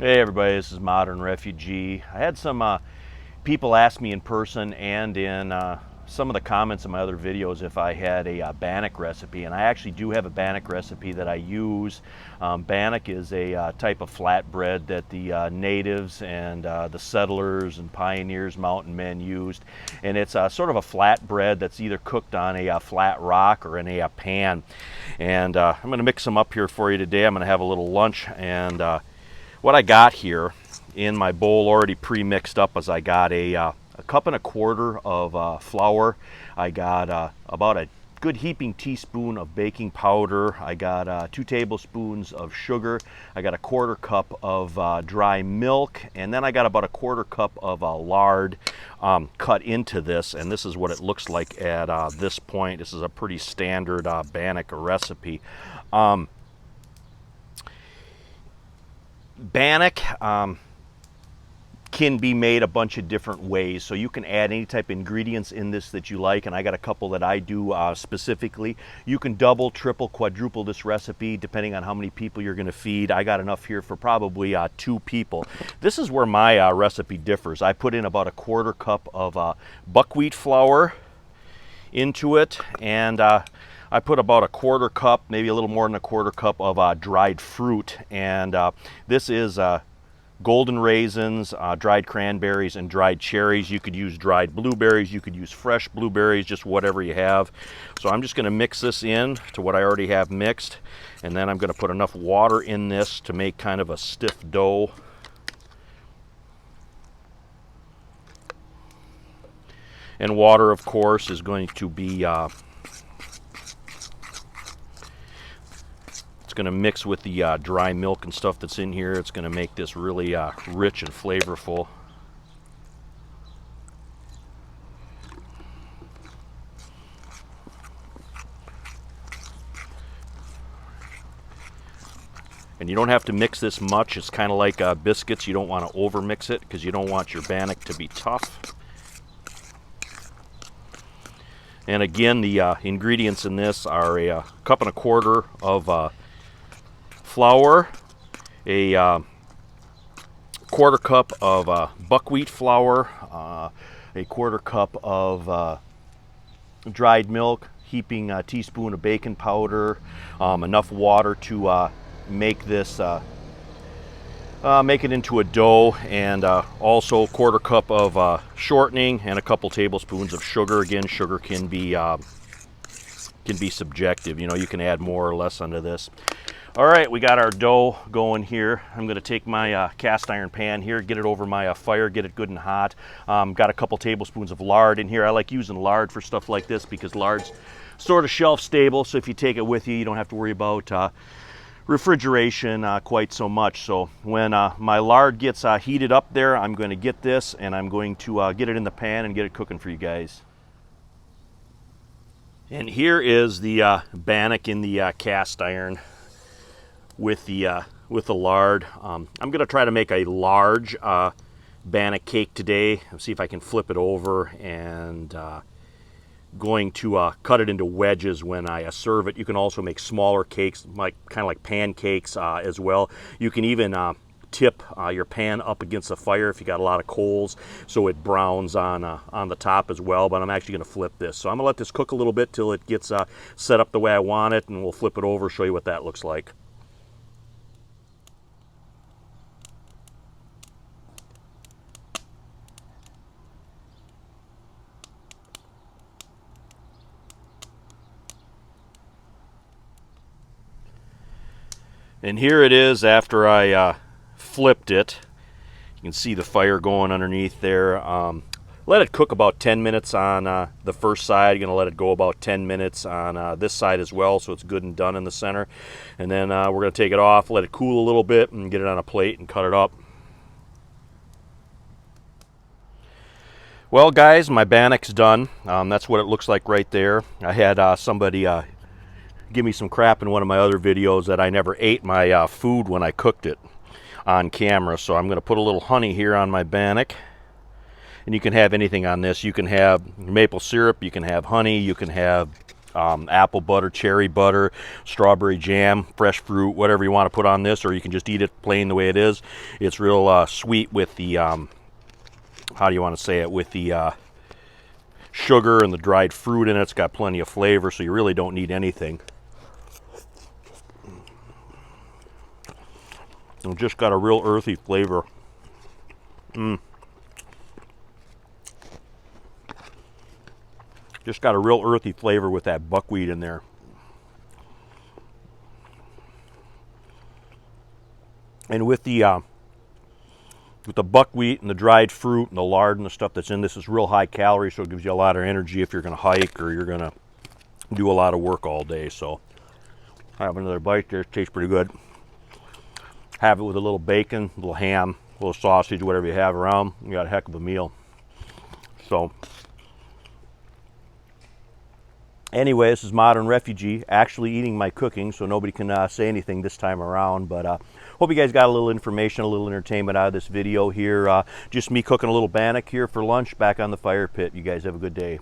Hey everybody, this is Modern Refugee. I had some people ask me in person and in some of the comments in my other videos if I had a bannock recipe, and I actually do have a bannock recipe that I use. Bannock is a type of flatbread that the natives and the settlers and pioneers, mountain men used, and it's sort of a flatbread that's either cooked on a flat rock or in a pan. And I'm going to mix them up here for you today. I'm going to have a little lunch, and what I got here in my bowl already pre-mixed up is I got a cup and a quarter of flour. I got about a good heaping teaspoon of baking powder. I got 2 tablespoons of sugar. I got a quarter cup of dry milk, and then I got about a quarter cup of lard cut into this, and this is what it looks like at this point. This is a pretty standard bannock recipe. Bannock can be made a bunch of different ways, so you can add any type of ingredients in this that you like, and I got a couple that I do specifically. You can double, triple, quadruple this recipe depending on how many people you're going to feed. I got enough here for probably 2 people. This is where my recipe differs. I put in about a quarter cup of buckwheat flour into it, and I put about a quarter cup, maybe a little more than a quarter cup of dried fruit, and this is golden raisins, dried cranberries, and dried cherries. You could use dried blueberries, you could use fresh blueberries, just whatever you have. So I'm just going to mix this in to what I already have mixed, and then I'm going to put enough water in this to make kind of a stiff dough. And water, of course, is going to be going to mix with the dry milk and stuff that's in here. It's going to make this really rich and flavorful. And you don't have to mix this much. It's kind of like biscuits. You don't want to over mix it because you don't want your bannock to be tough. And again, the ingredients in this are a cup and a quarter of flour, a quarter cup of buckwheat flour, a quarter cup of dried milk, heaping a teaspoon of baking powder, enough water to make this make it into a dough, and also a quarter cup of shortening and a couple tablespoons of sugar. Again, sugar can be subjective. You know, you can add more or less onto this. All right, we got our dough going here. I'm going to take my cast iron pan here, get it over my fire, get it good and hot. Got a couple tablespoons of lard in here. I like using lard for stuff like this because lard's sort of shelf stable, so if you take it with you, you don't have to worry about refrigeration quite so much. So when my lard gets heated up there, I'm going to get this and I'm going to get it in the pan and get it cooking for you guys. And here is the bannock in the cast iron with the lard. I'm going to try to make a large bannock cake today. I'll see if I can flip it over, and going to cut it into wedges when I serve it. You can also make smaller cakes, like kind of like pancakes as well. You can even tip your pan up against the fire if you got a lot of coals, so it browns on the top as well. But I'm actually going to flip this, so I'm going to let this cook a little bit till it gets set up the way I want it, and we'll flip it over, show you what that looks like. And here it is after I flipped it. You can see the fire going underneath there. Let it cook about 10 minutes on the first side. You're going to let it go about 10 minutes on this side as well, so it's good and done in the center. And then we're going to take it off, let it cool a little bit, and get it on a plate and cut it up. Well guys, my bannock's done. That's what it looks like right there. I had somebody give me some crap in one of my other videos that I never ate my food when I cooked it on camera. So I'm going to put a little honey here on my bannock. And you can have anything on this. You can have maple syrup, you can have honey, you can have apple butter, cherry butter, strawberry jam, fresh fruit, whatever you want to put on this, or you can just eat it plain the way it is. It's real sweet with the, how do you want to say it, with the sugar and the dried fruit in it. It's got plenty of flavor, so you really don't need anything. It's just got a real earthy flavor. Just got a real earthy flavor with that buckwheat in there. And with the buckwheat and the dried fruit and the lard and the stuff that's in this is real high calorie, so it gives you a lot of energy if you're going to hike or you're going to do a lot of work all day. So I have another bite there. It tastes pretty good. Have it with a little bacon, a little ham, a little sausage, whatever you have around. You got a heck of a meal. So anyway, this is Modern Refugee, actually eating my cooking, so nobody can say anything this time around. But hope you guys got a little information, a little entertainment out of this video here. Just me cooking a little bannock here for lunch back on the fire pit. You guys have a good day.